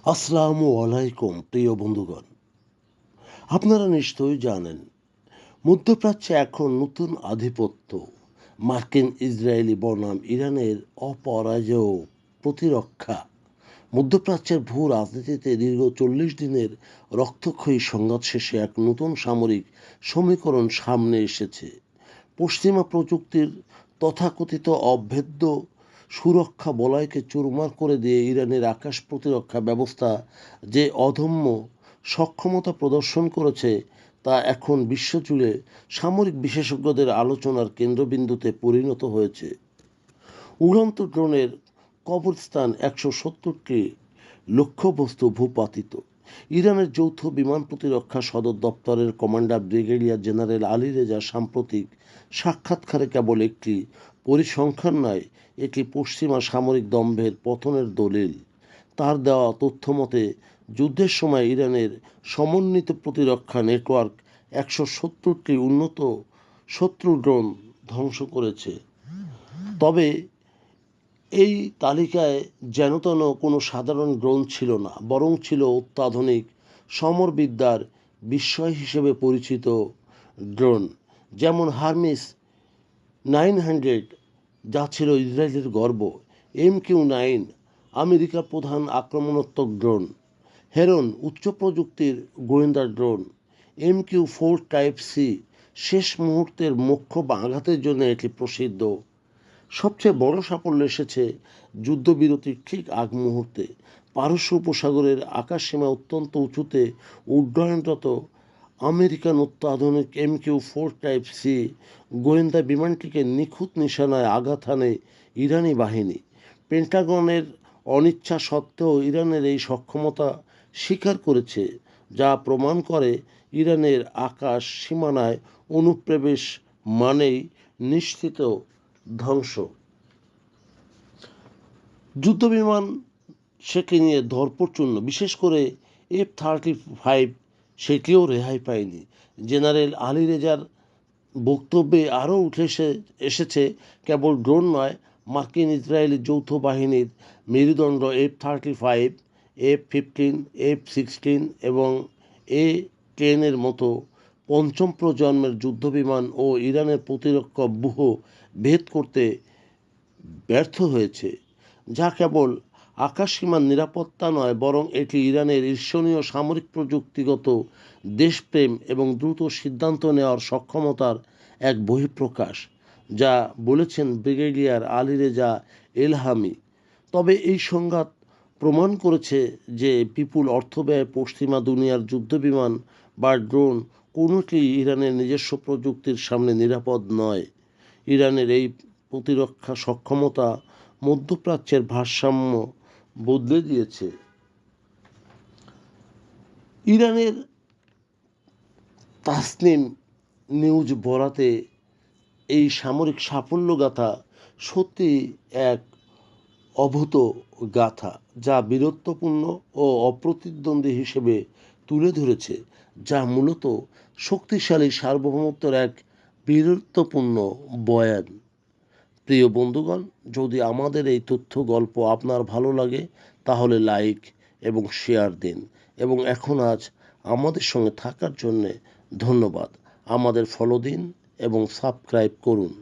আসসালামু আলাইকুম প্রিয় বন্ধুগণ। আপনারা নিশ্চয়ই জানেন মধ্যপ্রাচ্যে এখন নতুন আধিপত্য। মার্কিন ইসরায়েলি বনাম ইরানের অপরাজেয় প্রতিরক্ষা। মধ্যপ্রাচ্যের ভূ রাজনীতিতে দীর্ঘ 40 দিনের রক্তক্ষয়ী সংঘাত শেষে এক নতুন সামরিক সমীকরণ সামনে এসেছে। পশ্চিমা প্রযুক্তির তথাকথিত অভেদ্য সুরক্ষা বলয়কে চুরমার করে দিয়ে ইরানের আকাশ প্রতিরক্ষা ব্যবস্থা যে অদম্য সক্ষমতা প্রদর্শন করেছে তা এখন বিশ্বজুড়ে সামরিক বিশেষজ্ঞদের আলোচনার কেন্দ্রবিন্দুতে পরিণত হয়েছে। উড়ন্ত ড্রোনের কবরস্থান ১৭০টি লক্ষ্যবস্তু ভূপাতিত। ইরানের যৌথ বিমান প্রতিরক্ষা সদর দপ্তরের commander brigadier general Ali Reza সাম্প্রতিক সাক্ষাৎকারে কেবল একটি পরিসংখ্যান নয়, এটি পশ্চিমা সামরিক দম্ভের পতনের দলিল। তার দেওয়া তথ্যমতে যুদ্ধের সময় ইরানের সমন্বিত প্রতিরক্ষা নেটওয়ার্ক ১৭০টি উন্নত শত্রু ড্রোন ধ্বংস করেছে। তবে এই তালিকায় যেনতেন কোনো সাধারণ ড্রোন ছিল না, বরং ছিল অত্যাধুনিক সমরবিদ্যার বিস্ময় হিসেবে পরিচিত ড্রোন, যেমন হারমিস 900, যা ছিল ইসরায়েলের গর্ব; MQ-9 আমেরিকার প্রধান আক্রমণাত্মক ড্রোন; হেরন উচ্চ প্রযুক্তির গোয়েন্দা ড্রোন; MQ-4 টাইপ সি শেষ মুহূর্তের মোক্ষম আঘাতের জন্য এটি প্রসিদ্ধ। সবচেয়ে বড় সাফল্য এসেছে যুদ্ধবিরতির ঠিক আগ মুহূর্তে। পারস্য উপসাগরের আকাশসীমা অত্যন্ত উঁচুতে উড্ডয়নরত আমেরিকান অত্যাধুনিক MQ-4 টাইপ সি গোয়েন্দা বিমানটিকে নিখুঁত নিশানায় আঘাত হানে ইরানি বাহিনী। পেন্টাগনের অনিচ্ছা সত্ত্বেও ইরানের এই সক্ষমতা স্বীকার করেছে, যা প্রমাণ করে ইরানের আকাশ সীমানায় অনুপ্রবেশ মানেই নিশ্চিত ধ্বংস। যুদ্ধবিমান সেকে নিয়ে দর্পচূর্ণ, বিশেষ করে F-35, সেটিও রেহাই পায়নি। জেনারেল আলী রেজার বক্তব্যে আরও উঠে এসেছে কেবল ড্রোন নয়, মার্কিন ইসরায়েলি যৌথ বাহিনীর মেরুদণ্ড F-35, F-15, F-16 এবং A-10 মতো পঞ্চম প্রজন্মের যুদ্ধবিমান ও ইরানের প্রতিরক্ষা ব্যূহ ভেদ করতে ব্যর্থ হয়েছে, যা কেবল আকাশসীমার নিরাপত্তা নয়, বরং এটি ইরানের ঈর্ষণীয় সামরিক প্রযুক্তিগত দেশপ্রেম এবং দ্রুত সিদ্ধান্ত নেওয়ার সক্ষমতার এক বহিঃপ্রকাশ, যা বলেছেন ব্রিগেডিয়ার আলী রেজা এলহামি। তবে এই সংঘাত প্রমাণ করেছে যে বিপুল অর্থব্যয় পশ্চিমা দুনিয়ার যুদ্ধবিমান বা ড্রোন কোনোটি ইরানের নিজস্ব প্রযুক্তির সামনে নিরাপদ নয়। ইরানের এই প্রতিরক্ষা সক্ষমতা মধ্যপ্রাচ্যের ভারসাম্য বদলে দিয়েছে। ইরানের তাসনিম নিউজ বরাতে এই সামরিক সাফল্যগাথা সত্যি এক অভূত গাথা, যা বীরত্বপূর্ণ ও অপ্রতিদ্বন্দ্বী হিসেবে তুলে ধরেছে, যা মূলত শক্তিশালী সার্বভৌমত্বের এক বীরত্বপূর্ণ বয়ান। প্রিয় বন্ধুগণ, যদি আমাদের এই তথ্য গল্প আপনার ভালো লাগে তাহলে লাইক এবং শেয়ার দিন, এবং আজ আমাদের সঙ্গে থাকার জন্যে ধন্যবাদ। আমাদের ফলো দিন এবং সাবস্ক্রাইব করুন।